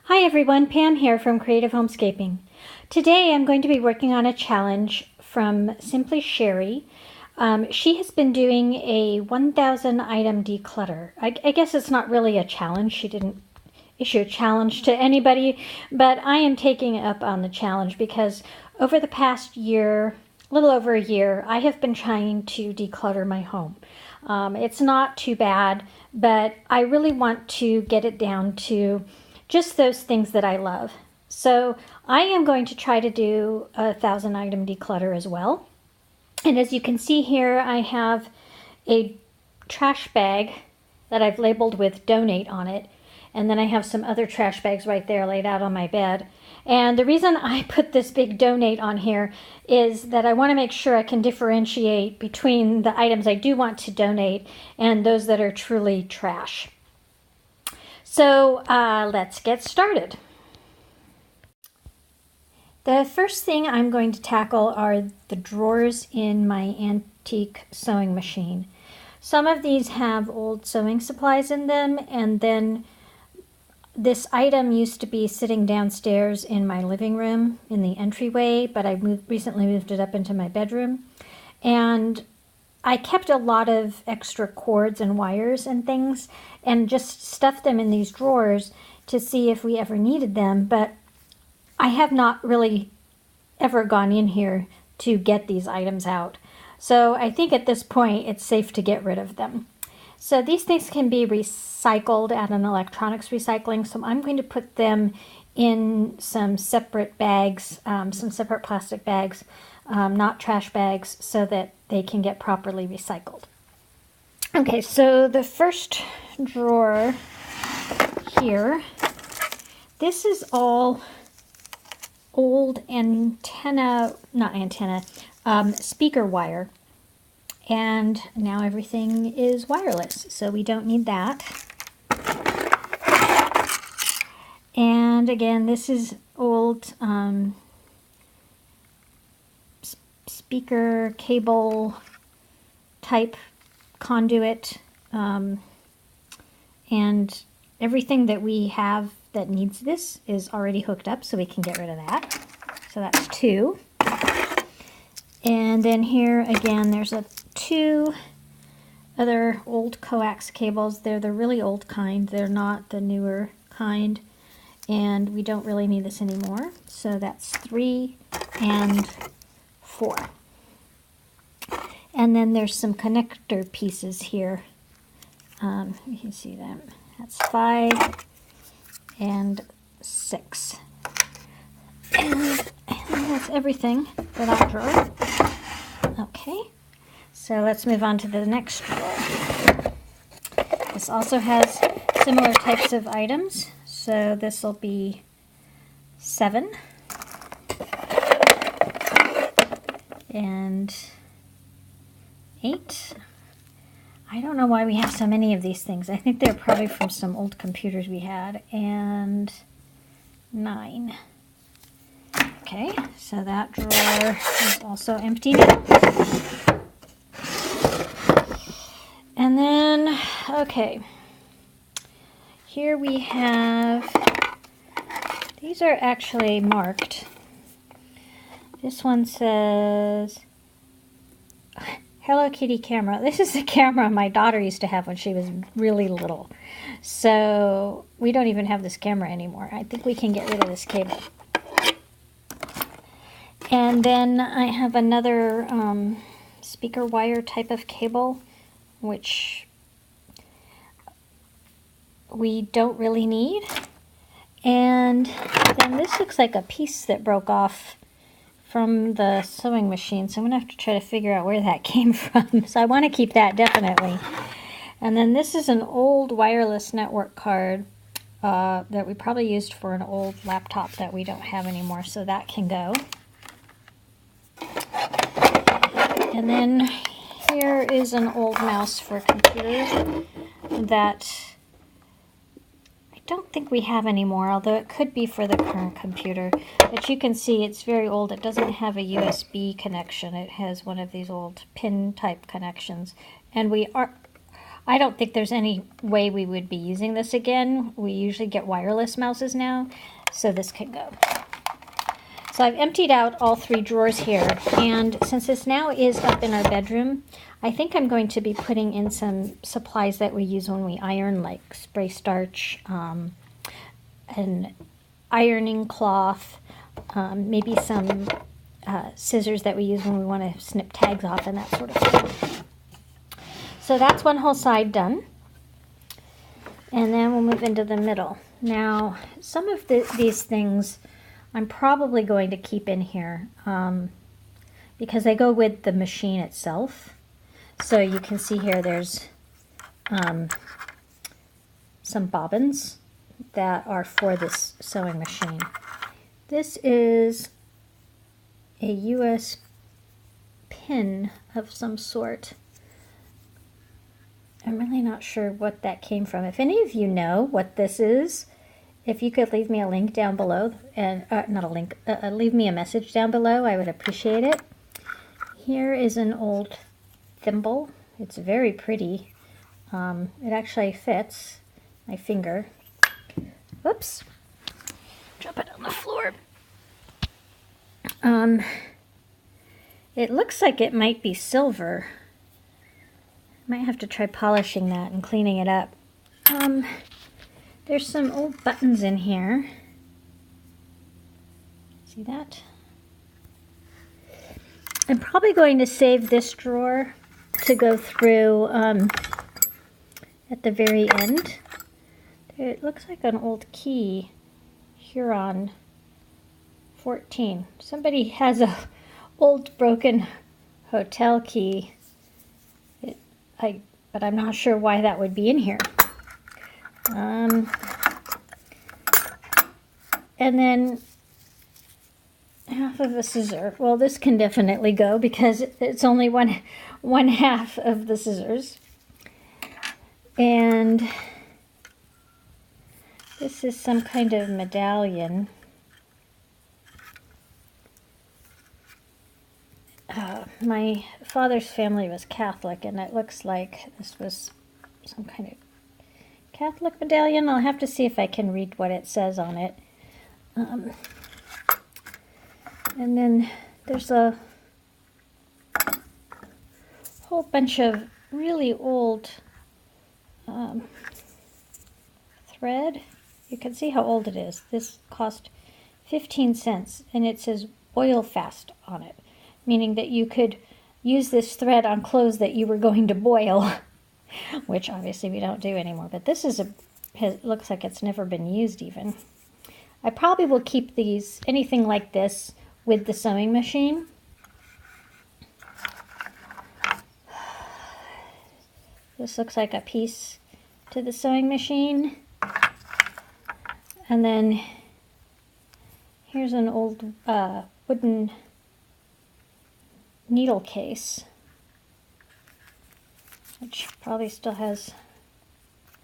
Hi everyone, Pam here from Creative Homescaping. Today I'm going to be working on a challenge from Simply Cherie. She has been doing a 1,000 item declutter. I guess it's not really a challenge. She didn't issue a challenge to anybody, but I am taking up on the challenge because over the past year, a little over a year, I have been trying to declutter my home. It's not too bad, but I really want to get it down to just those things that I love. So I am going to try to do a 1,000 item declutter as well. And as you can see here, I have a trash bag that I've labeled with donate on it. And then I have some other trash bags right there laid out on my bed. And the reason I put this big donate on here is that I want to make sure I can differentiate between the items I do want to donate and those that are truly trash. So let's get started. The first thing I'm going to tackle are the drawers in my antique sewing machine. Some of these have old sewing supplies in them, and then this item used to be sitting downstairs in my living room in the entryway, but I recently moved it up into my bedroom. And I kept a lot of extra cords and wires and things and just stuffed them in these drawers to see if we ever needed them, but I have not really ever gone in here to get these items out. So I think at this point it's safe to get rid of them. So these things can be recycled at an electronics recycling, so I'm going to put them in some separate bags, some separate plastic bags, not trash bags, so that they can get properly recycled. Okay, so the first drawer here, this is all old speaker wire. And now everything is wireless, so we don't need that. And again, this is old speaker cable type conduit, and everything that we have that needs this is already hooked up, so we can get rid of that. So that's two. And then here again, there's two other old coax cables. They're the really old kind. They're not the newer kind. And we don't really need this anymore. So that's 3 and 4. And then there's some connector pieces here. You can see them. That's 5 and 6. And that's everything for that drawer. Okay, so let's move on to the next drawer. This also has similar types of items. So this will be 7 and 8. I don't know why we have so many of these things. I think they're probably from some old computers we had. And 9. Okay, so that drawer is also empty now. And then, okay, here we have, these are actually marked. This one says, Hello Kitty camera. This is the camera my daughter used to have when she was really little. So we don't even have this camera anymore. I think we can get rid of this cable. And then I have another speaker wire type of cable, which we don't really need. And then this looks like a piece that broke off from the sewing machine, so I'm going to have to try to figure out where that came from. So I want to keep that definitely. And then this is an old wireless network card that we probably used for an old laptop that we don't have anymore, so that can go. And then here is an old mouse for computers that I don't think we have anymore, although it could be for the current computer. But you can see it's very old. It doesn't have a USB connection. It has one of these old pin type connections. And I don't think there's any way we would be using this again. We usually get wireless mouses now, so this can go. So I've emptied out all 3 drawers here, and since this now is up in our bedroom, I think I'm going to be putting in some supplies that we use when we iron, like spray starch, an ironing cloth, maybe some scissors that we use when we want to snip tags off and that sort of thing. So that's one whole side done. And then we'll move into the middle. Now, some of these things I'm probably going to keep in here because they go with the machine itself. So you can see here there's some bobbins that are for this sewing machine. This is a US pin of some sort. I'm really not sure what that came from. If any of you know what this is, if you could leave me a link down below, and not a link, leave me a message down below, I would appreciate it. Here is an old thimble. It's very pretty. It actually fits my finger. Whoops. Drop it on the floor. It looks like it might be silver. Might have to try polishing that and cleaning it up. There's some old buttons in here. See that? I'm probably going to save this drawer to go through at the very end. It looks like an old key here on 14. Somebody has a old broken hotel key. But I'm not sure why that would be in here. And then half of a scissor. Well, this can definitely go because it's only one half of the scissors. And this is some kind of medallion. My father's family was Catholic, and it looks like this was some kind of Catholic medallion. I'll have to see if I can read what it says on it. And then there's a whole bunch of really old thread. You can see how old it is. This cost 15 cents, and it says boil fast on it, meaning that you could use this thread on clothes that you were going to boil, which obviously we don't do anymore. But this is it looks like it's never been used even. I probably will keep these, anything like this, with the sewing machine. This looks like a piece to the sewing machine. And then here's an old wooden needle case, which probably still has,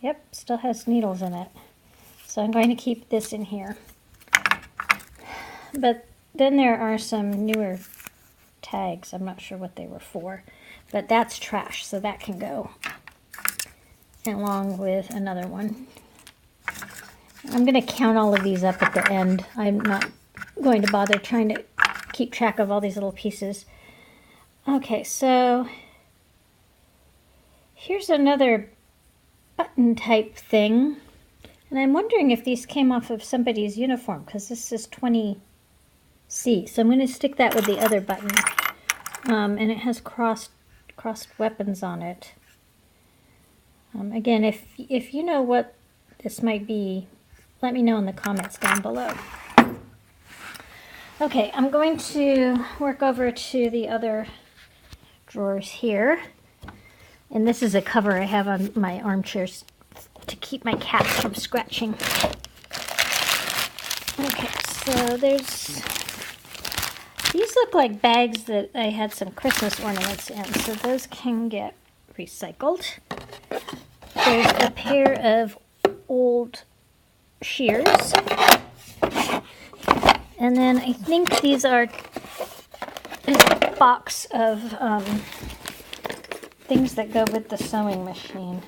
yep, still has needles in it. So I'm going to keep this in here. But then there are some newer tags. I'm not sure what they were for, but that's trash, so that can go along with another one. I'm going to count all of these up at the end. I'm not going to bother trying to keep track of all these little pieces. Okay, so here's another button type thing. And I'm wondering if these came off of somebody's uniform, because this is 20C. So I'm going to stick that with the other button. And it has crossed weapons on it. Again, if you know what this might be, let me know in the comments down below. Okay, I'm going to work over to the other drawers here. And this is a cover I have on my armchairs to keep my cats from scratching. Okay, so these look like bags that I had some Christmas ornaments in, so those can get recycled. There's a pair of old shears. And then I think these are a box of things that go with the sewing machine.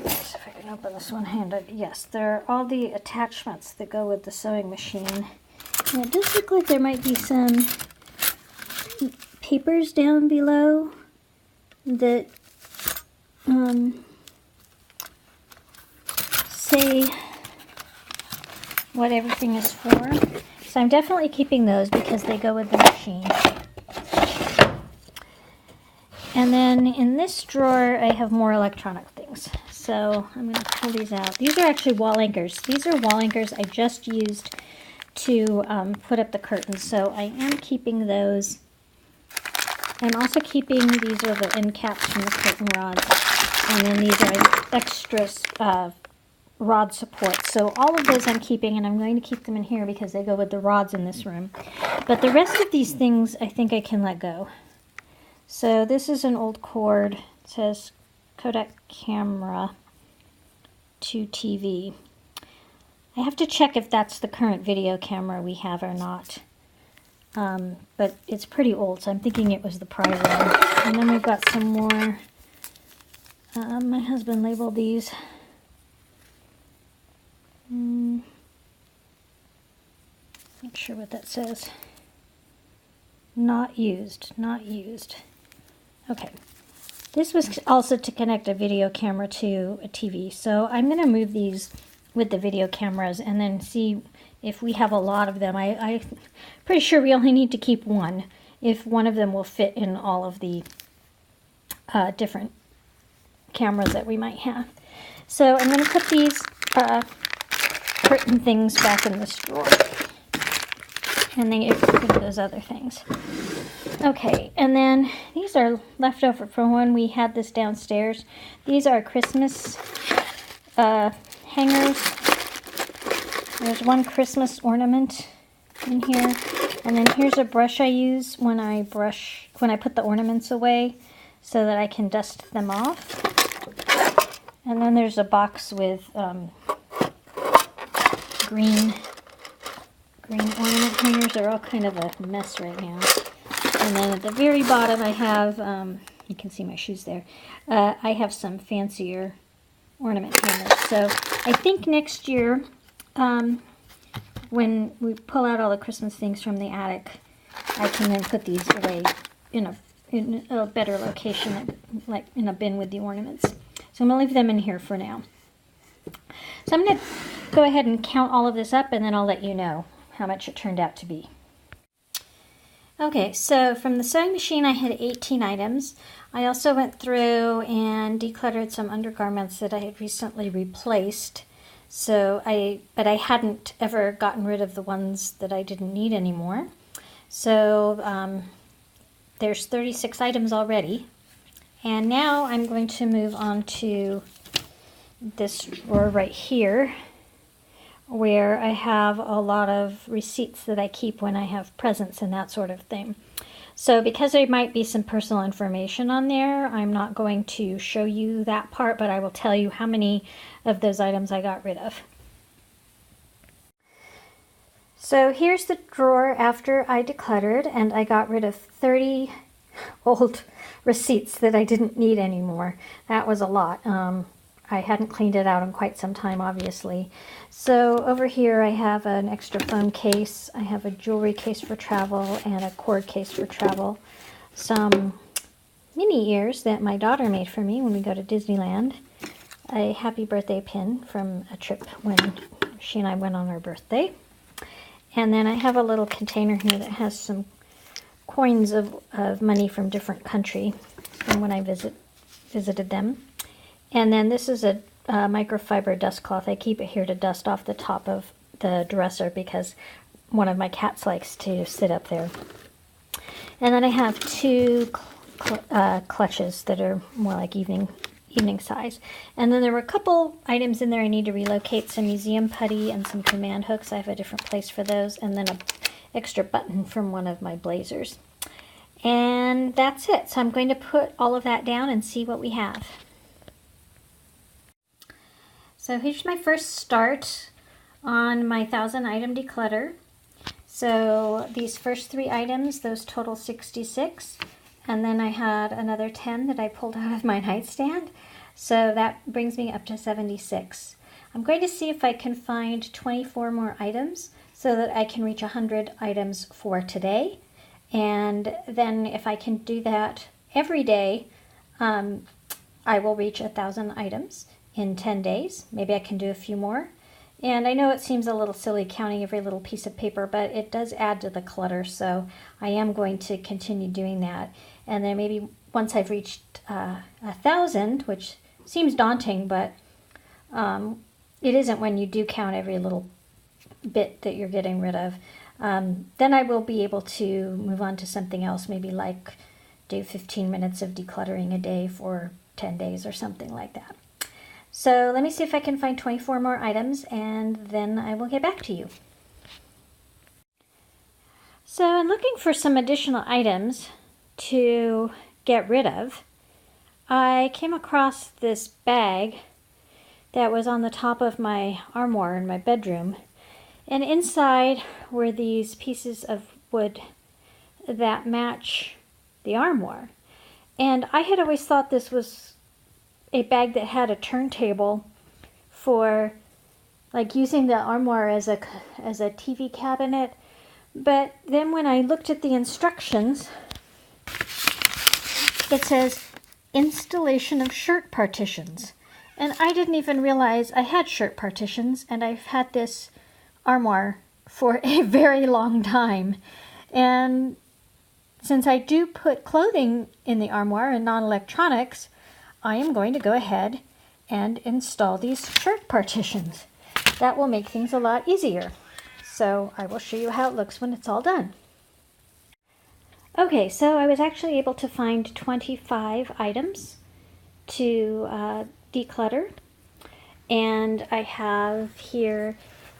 Let's see if I can open this one-handed. Yes, there are all the attachments that go with the sewing machine. And it does look like there might be some papers down below that say what everything is for. So I'm definitely keeping those because they go with the machine. And then in this drawer, I have more electronic things. So I'm going to pull these out. These are actually wall anchors. These are wall anchors I just used to put up the curtains. So I am keeping those. I'm also keeping, these are the end caps from the curtain rods. And then these are extra rod supports. So all of those I'm keeping, and I'm going to keep them in here because they go with the rods in this room. But the rest of these things I think I can let go. So this is an old cord. It says Kodak camera to TV. I have to check if that's the current video camera we have or not. But it's pretty old, so I'm thinking it was the prior one. And then we've got some more. My husband labeled these. Not sure what that says. Not used, not used. Okay. This was also to connect a video camera to a TV. So I'm going to move these with the video cameras and then see if we have a lot of them. I'm pretty sure we only need to keep one, if one of them will fit in all of the different cameras that we might have. So I'm going to put these curtain things back in this drawer. And then get rid of those other things. Okay, and then these are left over from when we had this downstairs. These are Christmas hangers. There's one Christmas ornament in here. And then here's a brush I use when I put the ornaments away so that I can dust them off. And then there's a box with green ornament hangers. Are all kind of a mess right now. And then at the very bottom I have, you can see my shoes there, I have some fancier ornament hangers. So I think next year, when we pull out all the Christmas things from the attic, I can then put these away in a better location, like in a bin with the ornaments. So I'm going to leave them in here for now. So I'm going to go ahead and count all of this up, and then I'll let you know how much it turned out to be. Okay, so from the sewing machine I had 18 items. I also went through and decluttered some undergarments that I had recently replaced. But I hadn't ever gotten rid of the ones that I didn't need anymore. So there's 36 items already. And now I'm going to move on to this drawer right here, where I have a lot of receipts that I keep when I have presents and that sort of thing. So because there might be some personal information on there, I'm not going to show you that part, but I will tell you how many of those items I got rid of. So here's the drawer after I decluttered, and I got rid of 30 old receipts that I didn't need anymore. That was a lot. I hadn't cleaned it out in quite some time, obviously. So over here I have an extra phone case, I have a jewelry case for travel, and a cord case for travel. Some mini ears that my daughter made for me when we go to Disneyland. A happy birthday pin from a trip when she and I went on our birthday. And then I have a little container here that has some coins of money from different country from when I visited them. And then this is a microfiber dust cloth. I keep it here to dust off the top of the dresser because one of my cats likes to sit up there. And then I have two clutches that are more like evening size. And then there were a couple items in there I need to relocate, some museum putty and some command hooks. I have a different place for those, and then an extra button from one of my blazers. And that's it. So I'm going to put all of that down and see what we have. So here's my first start on my 1,000 item declutter. So these first 3 items, those total 66. and then I had another 10 that I pulled out of my nightstand. So that brings me up to 76. I'm going to see if I can find 24 more items so that I can reach 100 items for today. And then if I can do that every day, I will reach 1,000 items in 10 days. Maybe I can do a few more. And I know it seems a little silly counting every little piece of paper, but it does add to the clutter, so I am going to continue doing that. And then maybe once I've reached 1,000, which seems daunting, but it isn't when you do count every little bit that you're getting rid of, then I will be able to move on to something else, maybe like do 15 minutes of decluttering a day for 10 days or something like that. So let me see if I can find 24 more items, and then I will get back to you. So I'm looking for some additional items to get rid of. I came across this bag that was on the top of my armoire in my bedroom, and inside were these pieces of wood that match the armoire. And I had always thought this was a bag that had a turntable for like using the armoire as a TV cabinet. But then when I looked at the instructions, it says installation of shirt partitions. And I didn't even realize I had shirt partitions, and I've had this armoire for a very long time. And since I do put clothing in the armoire and non-electronics, I am going to go ahead and install these shirt partitions. That will make things a lot easier. So I will show you how it looks when it's all done. Okay, so I was actually able to find 25 items to declutter. And I have here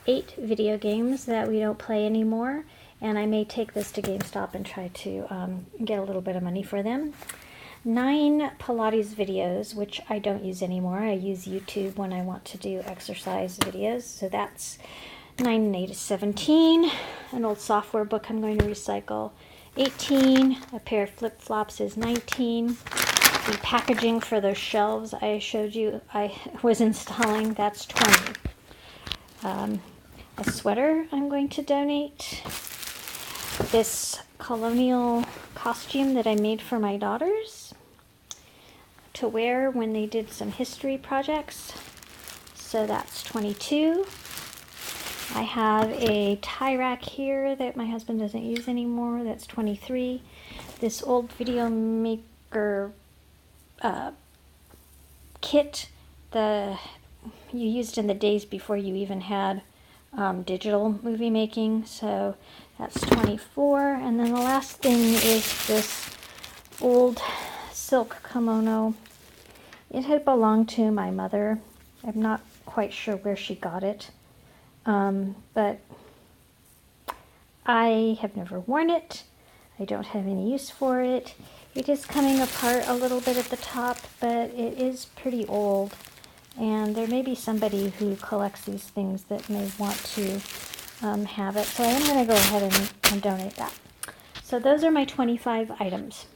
8 video games that we don't play anymore. And I may take this to GameStop and try to get a little bit of money for them. 9 Pilates videos, which I don't use anymore. I use YouTube when I want to do exercise videos. So that's 9 and 8 is 17. An old software book I'm going to recycle, 18. A pair of flip-flops is 19. The packaging for those shelves I showed you I was installing, that's 20. A sweater I'm going to donate. This colonial costume that I made for my daughters to wear when they did some history projects. So that's 22. I have a tie rack here that my husband doesn't use anymore. That's 23. This old video maker kit you used in the days before you even had digital movie making. So that's 24. And then the last thing is this old silk kimono. It had belonged to my mother. I'm not quite sure where she got it, but I have never worn it. I don't have any use for it. It is coming apart a little bit at the top, but it is pretty old, and there may be somebody who collects these things that may want to have it. So I am going to go ahead and donate that. So those are my 25 items.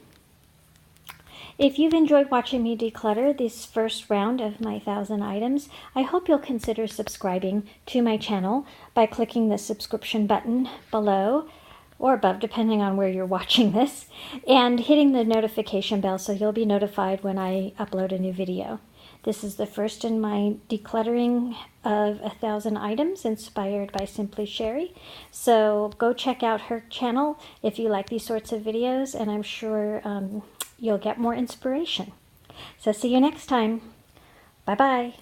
If you've enjoyed watching me declutter this first round of my 1,000 items, I hope you'll consider subscribing to my channel by clicking the subscription button below or above, depending on where you're watching this, and hitting the notification bell so you'll be notified when I upload a new video. This is the first in my decluttering of 1,000 items inspired by Simply Cherie. So go check out her channel if you like these sorts of videos, and I'm sure you'll get more inspiration. So see you next time. Bye-bye.